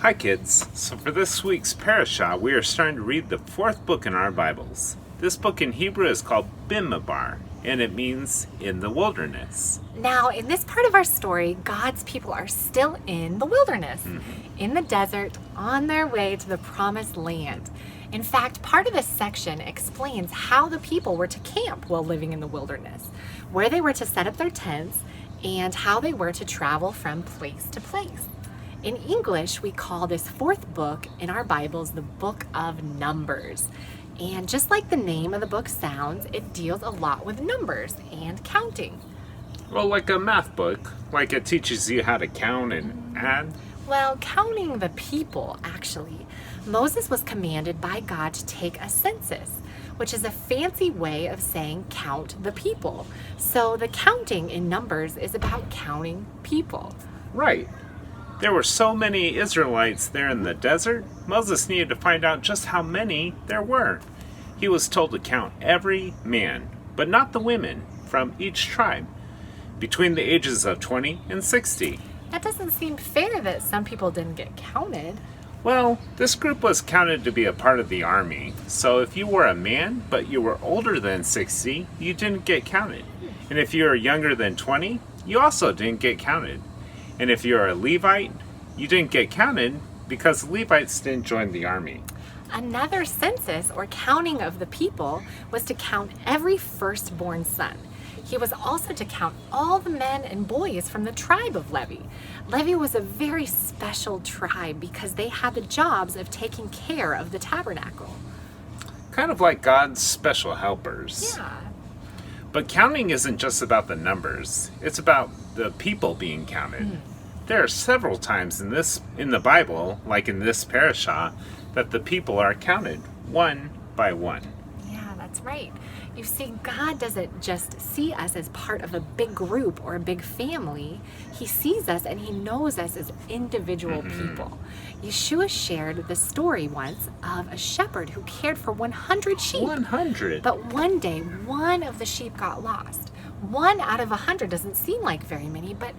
Hi kids! So for this week's Parasha, we are starting to read the fourth book in our Bibles. This book in Hebrew is called Bamidbar, and it means in the wilderness. Now, in this part of our story, God's people are still in the wilderness, in the desert, on their way to the promised land. In fact, part of this section explains how the people were to camp while living in the wilderness, where they were to set up their tents, and how they were to travel from place to place. In English, we call this fourth book in our Bibles the Book of Numbers. And just like the name of the book sounds, it deals a lot with numbers and counting. Well, like a math book, like it teaches you how to count and add. Well, counting the people, actually. Moses was commanded by God to take a census, which is a fancy way of saying count the people. So the counting in Numbers is about counting people. Right. There were so many Israelites there in the desert, Moses needed to find out just how many there were. He was told to count every man, but not the women, from each tribe, between the ages of 20 and 60. That doesn't seem fair that some people didn't get counted. Well, this group was counted to be a part of the army, so if you were a man, but you were older than 60, you didn't get counted. And if you were younger than 20, you also didn't get counted. And if you're a Levite, you didn't get counted because Levites didn't join the army. Another census, or counting of the people, was to count every firstborn son. He was also to count all the men and boys from the tribe of Levi. Levi was a very special tribe because they had the jobs of taking care of the tabernacle. Kind of like God's special helpers. Yeah. But counting isn't just about the numbers. It's about the people being counted. There are several times in the Bible, like in this parasha, that the people are counted one by one. Yeah, that's right. You see, God doesn't just see us as part of a big group or a big family. He sees us and he knows us as individual people. Yeshua shared the story once of a shepherd who cared for 100 sheep. 100? But one day, one of the sheep got lost. 1 out of 100 doesn't seem like very many, but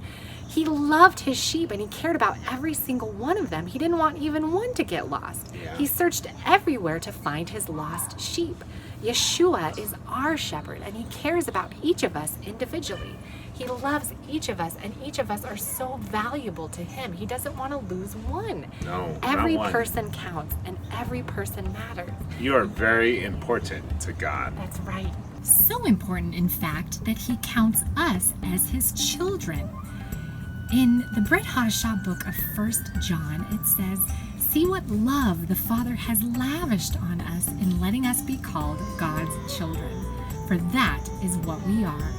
he loved his sheep and he cared about every single one of them. He didn't want even one to get lost. Yeah. He searched everywhere to find his lost sheep. Yeshua is our shepherd and he cares about each of us individually. He loves each of us and each of us are so valuable to him. He doesn't want to lose one. No, Every not one. person counts and every person matters. You are very important to God. That's right. So important, in fact, that he counts us as his children. In the Brit Hadashah book of 1 John, it says, "See what love the Father has lavished on us in letting us be called God's children. For that is what we are.